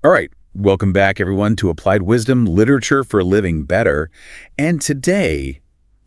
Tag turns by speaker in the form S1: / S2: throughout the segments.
S1: All right, welcome back, everyone, to Applied Wisdom, Literature for Living Better. And today,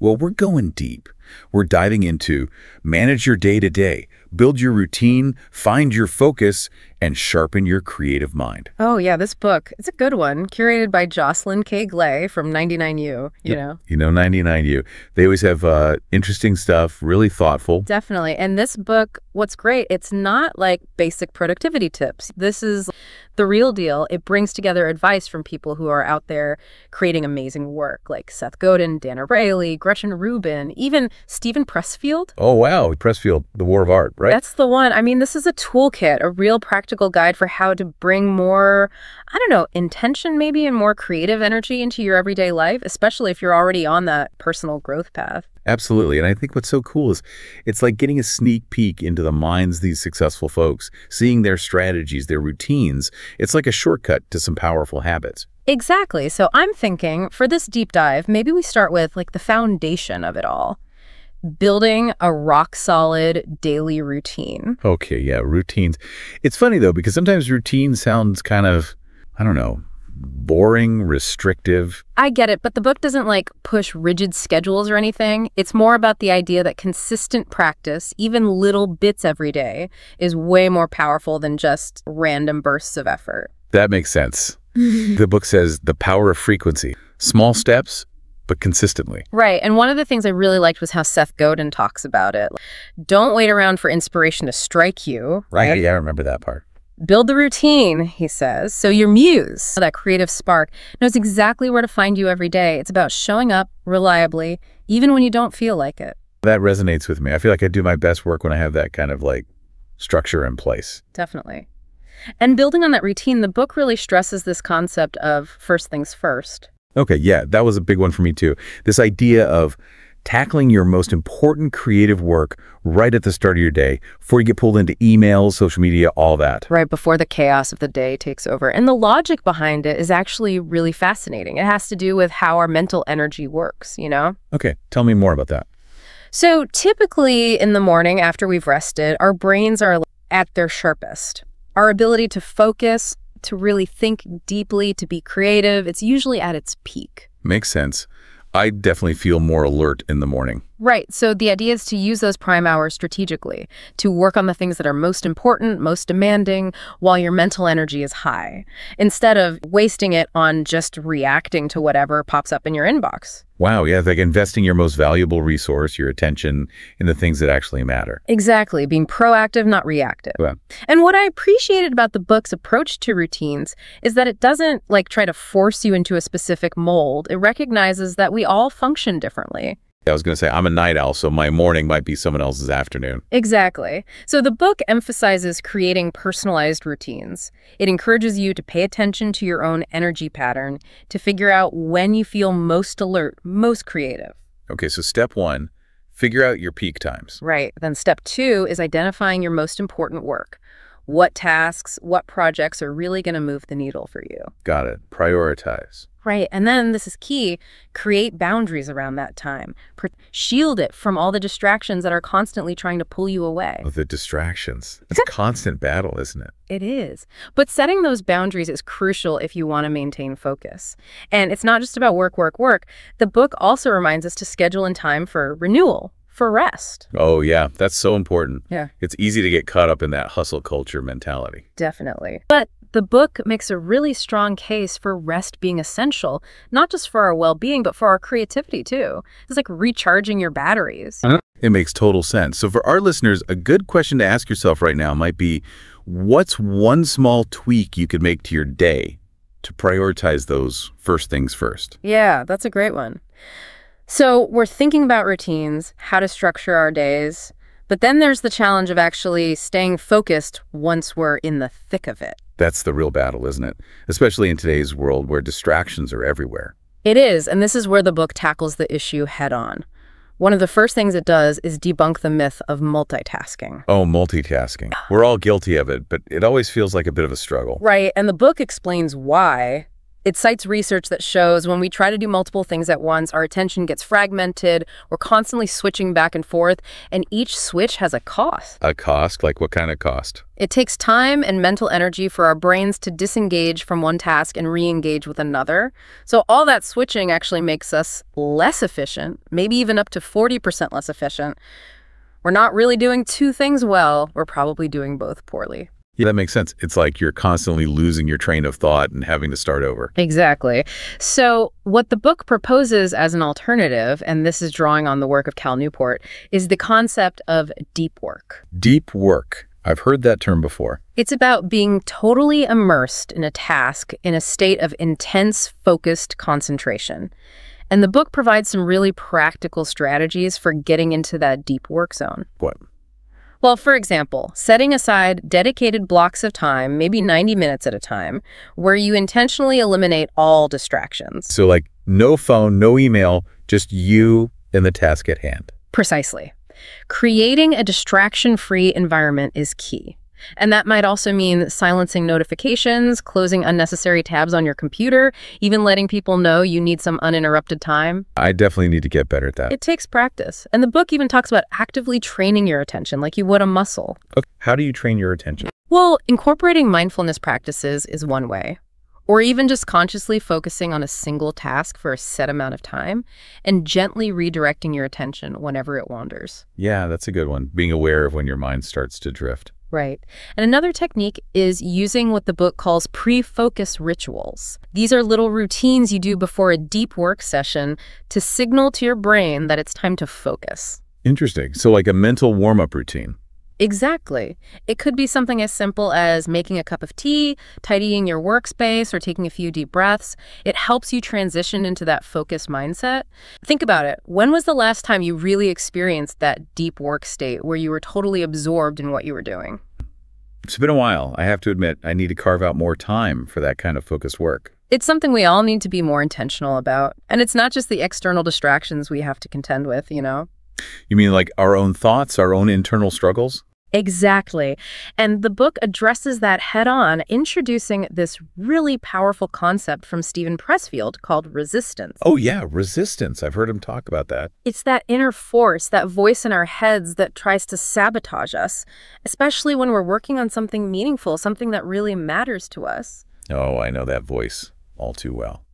S1: well, we're going deep. We're diving into manage your day-to-day, build your routine, find your focus, and sharpen your creative mind.
S2: Oh, yeah, this book, it's a good one, curated by Jocelyn K. Glei from 99U, you know.
S1: You know, 99U. They always have interesting stuff, really thoughtful.
S2: Definitely. And this book, what's great, it's not like basic productivity tips. This is the real deal. It brings together advice from people who are out there creating amazing work, like Seth Godin, Dana Railey, Gretchen Rubin, even Stephen Pressfield.
S1: Oh, wow. Pressfield, The War of Art, right?
S2: That's the one. I mean, this is a toolkit, a real practical guide for how to bring more, I don't know, intention maybe and more creative energy into your everyday life, especially if you're already on that personal growth path.
S1: Absolutely. And I think what's so cool is it's like getting a sneak peek into the minds of these successful folks, seeing their strategies, their routines. It's like a shortcut to some powerful habits.
S2: Exactly. So I'm thinking for this deep dive, maybe we start with like the foundation of it all. Building a rock-solid daily routine.
S1: Okay, yeah, routines. It's funny, though, because sometimes routine sounds kind of, I don't know, boring, restrictive.
S2: I get it, but the book doesn't like push rigid schedules or anything. It's more about the idea that consistent practice, even little bits every day, is way more powerful than just random bursts of effort.
S1: That makes sense. The book says the power of frequency. Small steps, but consistently.
S2: Right. And one of the things I really liked was how Seth Godin talks about it. Don't wait around for inspiration to strike you.
S1: Right. Yeah, I remember that part.
S2: Build the routine, he says, so your muse, that creative spark, knows exactly where to find you every day. It's about showing up reliably, even when you don't feel like it.
S1: That resonates with me. I feel like I do my best work when I have that kind of like structure in place.
S2: Definitely. And building on that routine, the book really stresses this concept of first things first.
S1: Okay, yeah, that was a big one for me too. This idea of tackling your most important creative work right at the start of your day before you get pulled into emails, social media, all that.
S2: Right before the chaos of the day takes over. And the logic behind it is actually really fascinating. It has to do with how our mental energy works, you know?
S1: Okay, tell me more about that.
S2: So typically in the morning after we've rested, our brains are at their sharpest. Our ability to focus, to really think deeply, to be creative, it's usually at its peak.
S1: Makes sense. I definitely feel more alert in the morning.
S2: Right. So the idea is to use those prime hours strategically, to work on the things that are most important, most demanding, while your mental energy is high, instead of wasting it on just reacting to whatever pops up in your inbox.
S1: Wow, yeah, like investing your most valuable resource, your attention, in the things that actually matter.
S2: Exactly. Being proactive, not reactive.
S1: Yeah.
S2: And what I appreciated about the book's approach to routines is that it doesn't like try to force you into a specific mold. It recognizes that we all function differently.
S1: I was going to say, I'm a night owl, so my morning might be someone else's afternoon.
S2: Exactly. So the book emphasizes creating personalized routines. It encourages you to pay attention to your own energy pattern to figure out when you feel most alert, most creative.
S1: Okay, so step one, figure out your peak times.
S2: Right. Then step two is identifying your most important work. What tasks, what projects are really going to move the needle for you?
S1: Got it. Prioritize.
S2: Right. And then this is key, create boundaries around that time. Shield it from all the distractions that are constantly trying to pull you away.
S1: Oh, the distractions. It's a constant battle, isn't it?
S2: It is. But setting those boundaries is crucial if you want to maintain focus. And it's not just about work, work, work. The book also reminds us to schedule in time for renewal, for rest.
S1: Oh, yeah. That's so important.
S2: Yeah.
S1: It's easy to get caught up in that hustle culture mentality.
S2: Definitely. But the book makes a really strong case for rest being essential, not just for our well-being, but for our creativity, too. It's like recharging your batteries.
S1: It makes total sense. So for our listeners, a good question to ask yourself right now might be, what's one small tweak you could make to your day to prioritize those first things first?
S2: Yeah, that's a great one. So we're thinking about routines, how to structure our days, but then there's the challenge of actually staying focused once we're in the thick of it.
S1: That's the real battle, isn't it? Especially in today's world where distractions are everywhere.
S2: It is, and this is where the book tackles the issue head on. One of the first things it does is debunk the myth of multitasking.
S1: Oh, multitasking. We're all guilty of it, but it always feels like a bit of a struggle.
S2: Right, and the book explains why It cites research that shows when we try to do multiple things at once, our attention gets fragmented, we're constantly switching back and forth, and each switch has a cost.
S1: A cost? Like what kind of cost?
S2: It takes time and mental energy for our brains to disengage from one task and re-engage with another. So all that switching actually makes us less efficient, maybe even up to 40% less efficient. We're not really doing two things well, we're probably doing both poorly.
S1: Yeah, that makes sense. It's like you're constantly losing your train of thought and having to start over.
S2: Exactly. So what the book proposes as an alternative, and this is drawing on the work of Cal Newport, is the concept of deep work.
S1: Deep work. I've heard that term before.
S2: It's about being totally immersed in a task in a state of intense, focused concentration. And the book provides some really practical strategies for getting into that deep work zone.
S1: What?
S2: Well, for example, setting aside dedicated blocks of time, maybe 90 minutes at a time, where you intentionally eliminate all distractions.
S1: So like no phone, no email, just you and the task at hand.
S2: Precisely. Creating a distraction-free environment is key. And that might also mean silencing notifications, closing unnecessary tabs on your computer, even letting people know you need some uninterrupted time.
S1: I definitely need to get better at that.
S2: It takes practice. And the book even talks about actively training your attention like you would a muscle.
S1: Okay. How do you train your attention?
S2: Well, incorporating mindfulness practices is one way. Or even just consciously focusing on a single task for a set amount of time and gently redirecting your attention whenever it wanders.
S1: Yeah, that's a good one. Being aware of when your mind starts to drift.
S2: Right. And another technique is using what the book calls pre-focus rituals. These are little routines you do before a deep work session to signal to your brain that it's time to focus.
S1: Interesting. So like a mental warm-up routine.
S2: Exactly. It could be something as simple as making a cup of tea, tidying your workspace, or taking a few deep breaths. It helps you transition into that focused mindset. Think about it. When was the last time you really experienced that deep work state where you were totally absorbed in what you were doing?
S1: It's been a while. I have to admit, I need to carve out more time for that kind of focused work.
S2: It's something we all need to be more intentional about. And it's not just the external distractions we have to contend with, you know?
S1: You mean like our own thoughts, our own internal struggles?
S2: Exactly. And the book addresses that head on, introducing this really powerful concept from Stephen Pressfield called resistance.
S1: Oh yeah, resistance. I've heard him talk about that.
S2: It's that inner force, that voice in our heads that tries to sabotage us, especially when we're working on something meaningful, something that really matters to us.
S1: Oh, I know that voice all too well.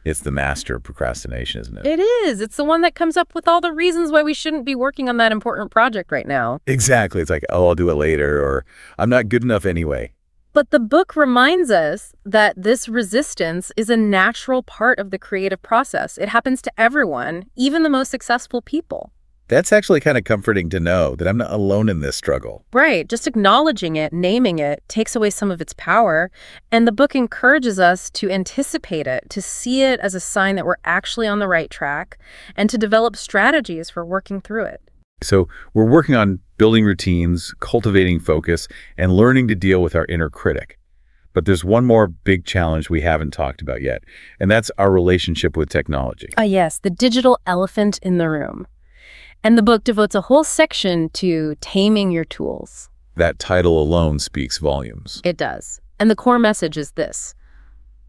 S1: It's the master of procrastination, isn't it?
S2: It is. It's the one that comes up with all the reasons why we shouldn't be working on that important project right now.
S1: Exactly. It's like, oh, I'll do it later, or I'm not good enough anyway.
S2: But the book reminds us that this resistance is a natural part of the creative process. It happens to everyone, even the most successful people.
S1: That's actually kind of comforting to know that I'm not alone in this struggle.
S2: Right. Just acknowledging it, naming it, takes away some of its power. And the book encourages us to anticipate it, to see it as a sign that we're actually on the right track, and to develop strategies for working through it.
S1: So we're working on building routines, cultivating focus, and learning to deal with our inner critic. But there's one more big challenge we haven't talked about yet, and that's our relationship with technology.
S2: Yes, the digital elephant in the room. And the book devotes a whole section to taming your tools.
S1: That title alone speaks volumes.
S2: It does. And the core message is this.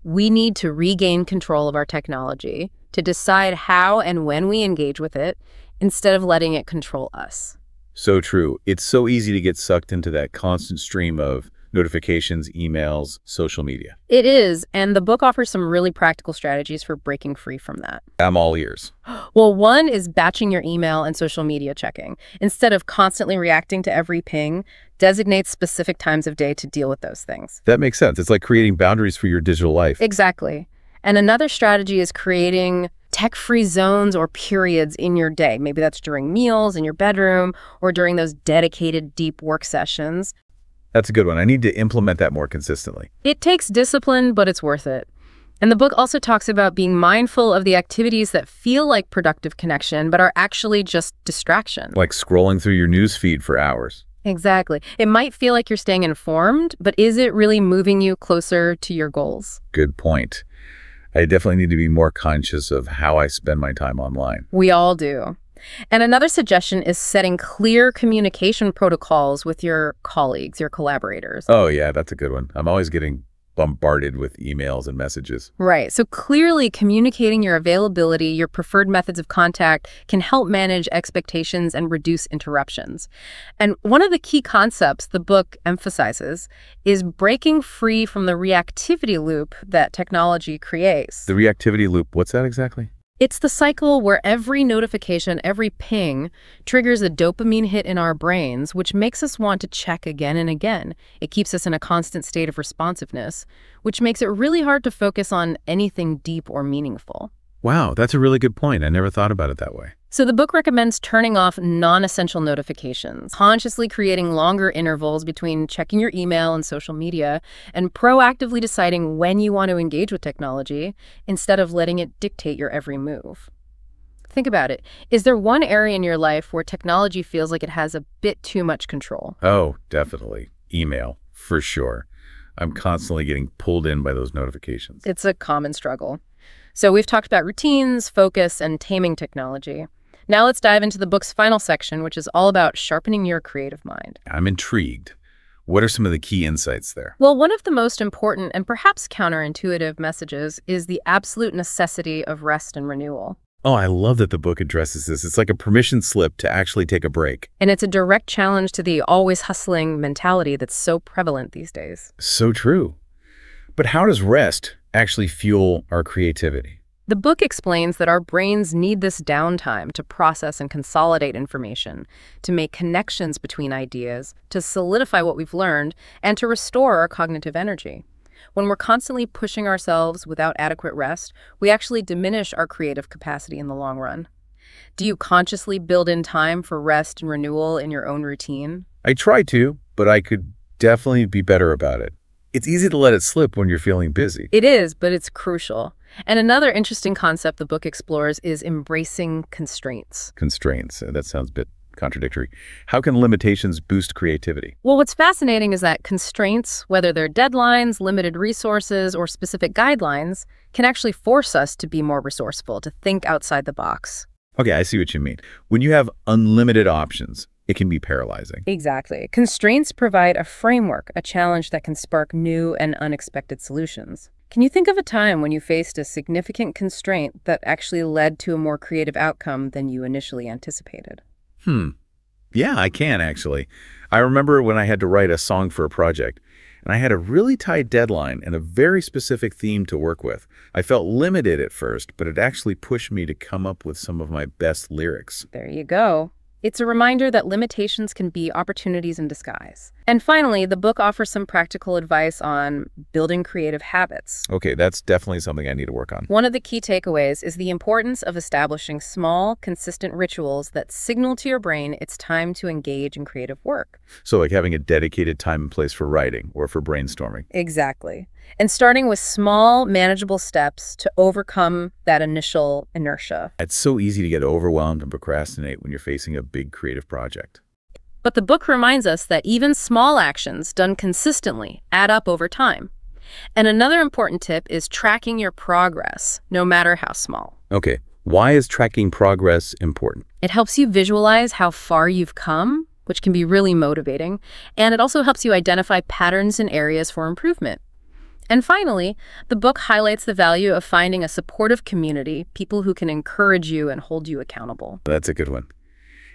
S2: We need to regain control of our technology, to decide how and when we engage with it, instead of letting it control us.
S1: So true. It's so easy to get sucked into that constant stream of notifications, emails, social media.
S2: It is, and the book offers some really practical strategies for breaking free from that.
S1: I'm all ears.
S2: Well, one is batching your email and social media checking. Instead of constantly reacting to every ping, designate specific times of day to deal with those things.
S1: That makes sense. It's like creating boundaries for your digital life.
S2: Exactly. And another strategy is creating tech-free zones or periods in your day. Maybe that's during meals, in your bedroom, or during those dedicated deep work sessions.
S1: That's a good one. I need to implement that more consistently.
S2: It takes discipline, but it's worth it. And the book also talks about being mindful of the activities that feel like productive connection, but are actually just distraction.
S1: Like scrolling through your news feed for hours.
S2: Exactly. It might feel like you're staying informed, but is it really moving you closer to your goals?
S1: Good point. I definitely need to be more conscious of how I spend my time online.
S2: We all do. And another suggestion is setting clear communication protocols with your colleagues, your collaborators.
S1: Oh, yeah, that's a good one. I'm always getting bombarded with emails and messages.
S2: Right. So clearly communicating your availability, your preferred methods of contact can help manage expectations and reduce interruptions. And one of the key concepts the book emphasizes is breaking free from the reactivity loop that technology creates.
S1: The reactivity loop, what's that exactly?
S2: It's the cycle where every notification, every ping, triggers a dopamine hit in our brains, which makes us want to check again and again. It keeps us in a constant state of responsiveness, which makes it really hard to focus on anything deep or meaningful.
S1: Wow, that's a really good point. I never thought about it that way.
S2: So the book recommends turning off non-essential notifications, consciously creating longer intervals between checking your email and social media, and proactively deciding when you want to engage with technology instead of letting it dictate your every move. Think about it. Is there one area in your life where technology feels like it has a bit too much control?
S1: Oh, definitely. Email, for sure. I'm constantly getting pulled in by those notifications.
S2: It's a common struggle. So we've talked about routines, focus, and taming technology. Now let's dive into the book's final section, which is all about sharpening your creative mind.
S1: I'm intrigued. What are some of the key insights there?
S2: Well, one of the most important and perhaps counterintuitive messages is the absolute necessity of rest and renewal.
S1: Oh, I love that the book addresses this. It's like a permission slip to actually take a break.
S2: And it's a direct challenge to the always hustling mentality that's so prevalent these days.
S1: So true. But how does rest actually fuel our creativity?
S2: The book explains that our brains need this downtime to process and consolidate information, to make connections between ideas, to solidify what we've learned, and to restore our cognitive energy. When we're constantly pushing ourselves without adequate rest, we actually diminish our creative capacity in the long run. Do you consciously build in time for rest and renewal in your own routine?
S1: I try to, but I could definitely be better about it. It's easy to let it slip when you're feeling busy.
S2: It is, but it's crucial. And another interesting concept the book explores is embracing constraints.
S1: Constraints. That sounds a bit contradictory. How can limitations boost creativity?
S2: Well, what's fascinating is that constraints, whether they're deadlines, limited resources, or specific guidelines, can actually force us to be more resourceful, to think outside the box.
S1: Okay, I see what you mean. When you have unlimited options, it can be paralyzing.
S2: Exactly. Constraints provide a framework, a challenge that can spark new and unexpected solutions. Can you think of a time when you faced a significant constraint that actually led to a more creative outcome than you initially anticipated?
S1: Yeah, I can actually. I remember when I had to write a song for a project, and I had a really tight deadline and a very specific theme to work with. I felt limited at first, but it actually pushed me to come up with some of my best lyrics.
S2: There you go. It's a reminder that limitations can be opportunities in disguise. And finally, the book offers some practical advice on building creative habits.
S1: Okay, that's definitely something I need to work on.
S2: One of the key takeaways is the importance of establishing small, consistent rituals that signal to your brain it's time to engage in creative work.
S1: So like having a dedicated time and place for writing or for brainstorming.
S2: Exactly. And starting with small, manageable steps to overcome that initial inertia.
S1: It's so easy to get overwhelmed and procrastinate when you're facing a big creative project.
S2: But the book reminds us that even small actions done consistently add up over time. And another important tip is tracking your progress, no matter how small.
S1: Okay, why is tracking progress important?
S2: It helps you visualize how far you've come, which can be really motivating, and it also helps you identify patterns and areas for improvement. And finally, the book highlights the value of finding a supportive community, people who can encourage you and hold you accountable.
S1: That's a good one.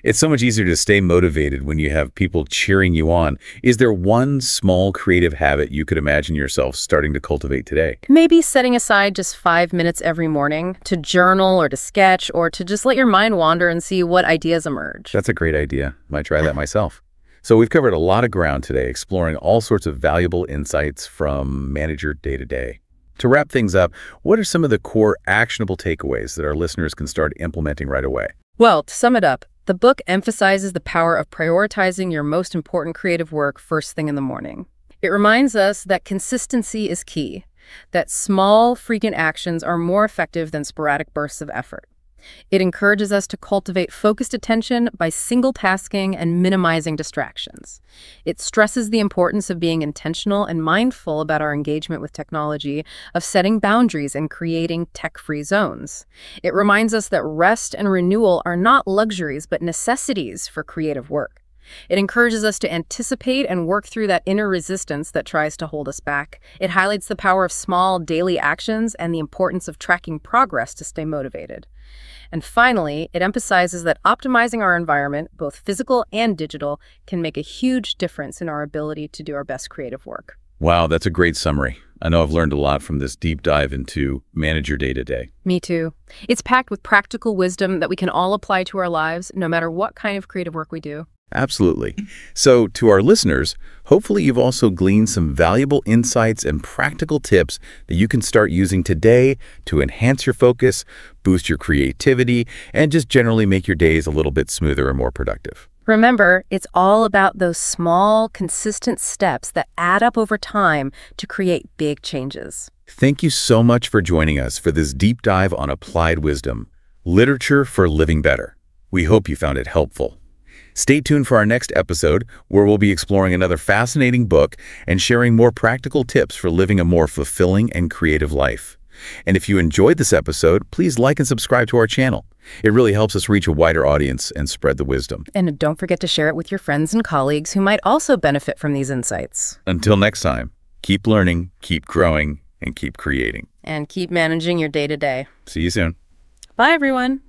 S1: It's so much easier to stay motivated when you have people cheering you on. Is there one small creative habit you could imagine yourself starting to cultivate today?
S2: Maybe setting aside just 5 minutes every morning to journal or to sketch or to just let your mind wander and see what ideas emerge.
S1: That's a great idea. Might try that myself. So we've covered a lot of ground today, exploring all sorts of valuable insights from manager day to day. To wrap things up, what are some of the core actionable takeaways that our listeners can start implementing right away?
S2: Well, to sum it up, the book emphasizes the power of prioritizing your most important creative work first thing in the morning. It reminds us that consistency is key, that small, frequent actions are more effective than sporadic bursts of effort. It encourages us to cultivate focused attention by single-tasking and minimizing distractions. It stresses the importance of being intentional and mindful about our engagement with technology, of setting boundaries and creating tech-free zones. It reminds us that rest and renewal are not luxuries but necessities for creative work. It encourages us to anticipate and work through that inner resistance that tries to hold us back. It highlights the power of small daily actions and the importance of tracking progress to stay motivated. And finally, it emphasizes that optimizing our environment, both physical and digital, can make a huge difference in our ability to do our best creative work.
S1: Wow, that's a great summary. I know I've learned a lot from this deep dive into manage your day-to-day.
S2: Me too. It's packed with practical wisdom that we can all apply to our lives, no matter what kind of creative work we do.
S1: Absolutely. So to our listeners, hopefully you've also gleaned some valuable insights and practical tips that you can start using today to enhance your focus, boost your creativity, and just generally make your days a little bit smoother and more productive.
S2: Remember, it's all about those small, consistent steps that add up over time to create big changes.
S1: Thank you so much for joining us for this deep dive on applied wisdom, literature for living better. We hope you found it helpful. Stay tuned for our next episode, where we'll be exploring another fascinating book and sharing more practical tips for living a more fulfilling and creative life. And if you enjoyed this episode, please like and subscribe to our channel. It really helps us reach a wider audience and spread the wisdom.
S2: And don't forget to share it with your friends and colleagues who might also benefit from these insights.
S1: Until next time, keep learning, keep growing, and keep creating.
S2: And keep managing your day-to-day.
S1: See you soon.
S2: Bye, everyone.